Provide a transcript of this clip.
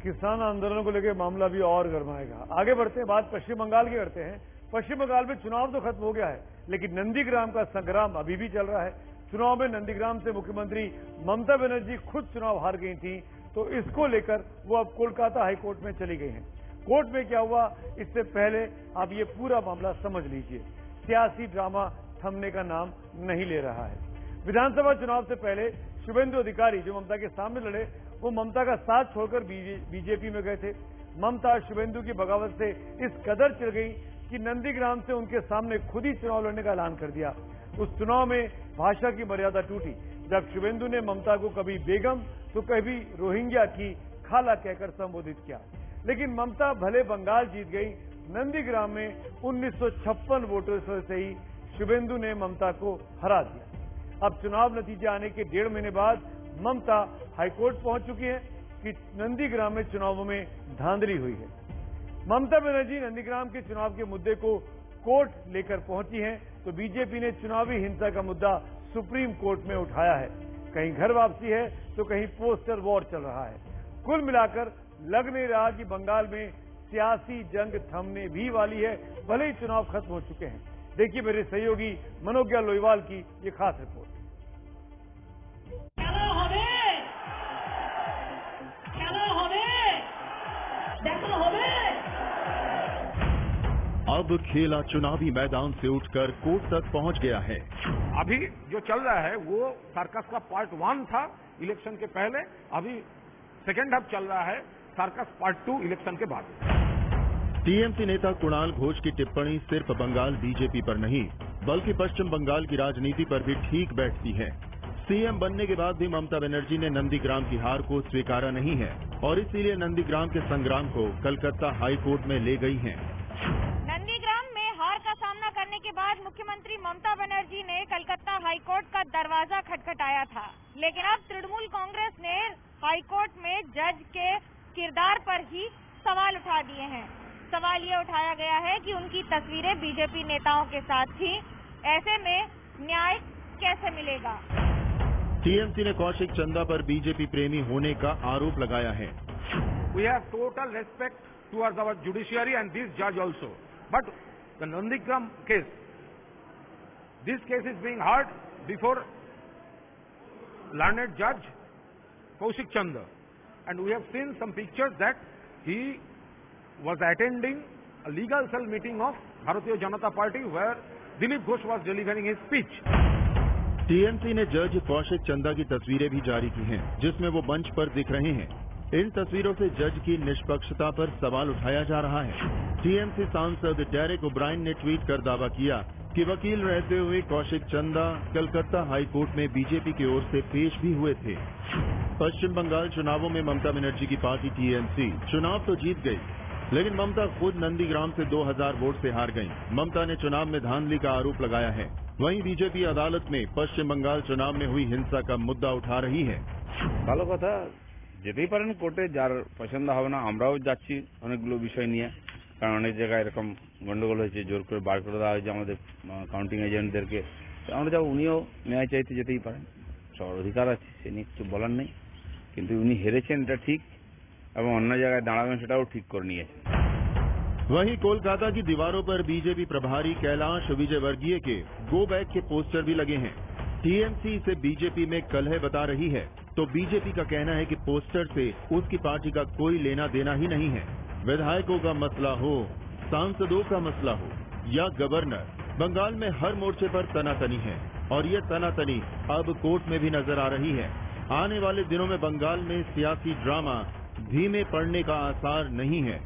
किसान आंदोलन को लेकर मामला भी और गर्माएगा। आगे बढ़ते हैं, बात पश्चिम बंगाल की करते हैं। पश्चिम बंगाल में चुनाव तो खत्म हो गया है, लेकिन नंदीग्राम का संग्राम अभी भी चल रहा है। चुनाव में नंदीग्राम से मुख्यमंत्री ममता बनर्जी खुद चुनाव हार गई थी, तो इसको लेकर वो अब कोलकाता हाईकोर्ट में चली गई हैं। कोर्ट में क्या हुआ, इससे पहले आप ये पूरा मामला समझ लीजिए। सियासी ड्रामा थमने का नाम नहीं ले रहा है। विधानसभा चुनाव से पहले शुभेंदु अधिकारी जो ममता के सामने लड़े, वो ममता का साथ छोड़कर बीजेपी में गए थे। ममता शुभेंदु की बगावत से इस कदर चिढ़ गई कि नंदीग्राम से उनके सामने खुद ही चुनाव लड़ने का ऐलान कर दिया। उस चुनाव में भाषा की मर्यादा टूटी जब शुभेंदु ने ममता को कभी बेगम तो कभी रोहिंग्या की खाला कहकर संबोधित किया। लेकिन ममता भले बंगाल जीत गई, नंदीग्राम में 1956 वोटों से ही शुभेंदु ने ममता को हरा दिया। अब चुनाव नतीजे आने के 1.5 महीने बाद ममता हाईकोर्ट पहुंच चुकी है कि नंदीग्राम में चुनावों में धांधली हुई है। ममता बनर्जी नंदीग्राम के चुनाव के मुद्दे को कोर्ट लेकर पहुंची हैं, तो बीजेपी ने चुनावी हिंसा का मुद्दा सुप्रीम कोर्ट में उठाया है। कहीं घर वापसी है तो कहीं पोस्टर वॉर चल रहा है। कुल मिलाकर लग नहीं रहा कि बंगाल में सियासी जंग थमने भी वाली है, भले ही चुनाव खत्म हो चुके हैं। देखिए मेरे सहयोगी मनोज्ञा लोईवाल की ये खास रिपोर्ट। अब खेला चुनावी मैदान से उठकर कोर्ट तक पहुंच गया है। अभी जो चल रहा है वो सर्कस का पार्ट 1 था इलेक्शन के पहले, अभी सेकेंड हाफ चल रहा है सर्कस पार्ट 2 इलेक्शन के बाद। टीएमसी नेता कुणाल घोष की टिप्पणी सिर्फ बंगाल बीजेपी पर नहीं बल्कि पश्चिम बंगाल की राजनीति पर भी ठीक बैठती है। सीएम बनने के बाद भी ममता बनर्जी ने नंदीग्राम की हार को स्वीकारा नहीं है और इसीलिए नंदीग्राम के संग्राम को कलकत्ता हाईकोर्ट में ले गई हैं। नंदीग्राम में हार का सामना करने के बाद मुख्यमंत्री ममता बनर्जी ने कलकत्ता हाईकोर्ट का दरवाजा खटखटाया था, लेकिन अब तृणमूल कांग्रेस ने हाईकोर्ट में जज के किरदार पर ही सवाल उठा दिए हैं। सवाल ये उठाया गया है कि उनकी तस्वीरें बीजेपी नेताओं के साथ थी, ऐसे में न्याय कैसे मिलेगा। टीएमसी ने कौशिक चंदा पर बीजेपी प्रेमी होने का आरोप लगाया है। We have total respect towards our judiciary and this judge also. But the Nandigram case, this case is being heard before learned judge Kaushik Chanda, and we have seen some pictures that he was attending a legal cell meeting of Bharatiya Janata Party where Dilip Ghosh was delivering his speech. TMC ने जज कौशिक चंदा की तस्वीरें भी जारी की हैं, जिसमें वो मंच पर दिख रहे हैं। इन तस्वीरों से जज की निष्पक्षता पर सवाल उठाया जा रहा है। टीएमसी सांसद डेरेक ओब्रायन ने ट्वीट कर दावा किया कि वकील रहते हुए कौशिक चंदा कलकत्ता हाईकोर्ट में बीजेपी की ओर से पेश भी हुए थे। पश्चिम बंगाल चुनावों में ममता बनर्जी की पार्टी टीएमसी चुनाव तो जीत गई, लेकिन ममता खुद नंदीग्राम से 2000 वोट से हार गईं। ममता ने चुनाव में धांधली का आरोप लगाया है। वहीं बीजेपी अदालत में पश्चिम बंगाल चुनाव में हुई हिंसा का मुद्दा उठा रही है। ভালো কথা, যেতেই পারেন কোর্টে, যার পছন্দ হবে না। আমরাও যাচ্ছি অনেকগুলো বিষয় নিয়ে, কারণ অনেক জায়গায় এরকম গন্ডগোল হয়েছে, জোর করে বার করে দেওয়া হয়েছে আমাদের কাউন্টিং এজেন্টদেরকে। আমরা যাবো, উনিও ন্যায় চাইতে যেতেই পারেন, সবার অধিকার আছে, সে নিয়ে কিছু বলার নেই। কিন্তু উনি হেরেছেন এটা ঠিক, এবং অন্য জায়গায় দাঁড়াবেন সেটাও ঠিক করে নিয়েছেন। वहीं कोलकाता की दीवारों पर बीजेपी प्रभारी कैलाश विजयवर्गीय के गो बैक के पोस्टर भी लगे हैं। टीएमसी इसे बीजेपी में कलह बता रही है, तो बीजेपी का कहना है कि पोस्टर से उसकी पार्टी का कोई लेना देना ही नहीं है। विधायकों का मसला हो, सांसदों का मसला हो या गवर्नर, बंगाल में हर मोर्चे पर तनातनी है और ये तनातनी अब कोर्ट में भी नजर आ रही है। आने वाले दिनों में बंगाल में सियासी ड्रामा धीमे पड़ने का आसार नहीं है।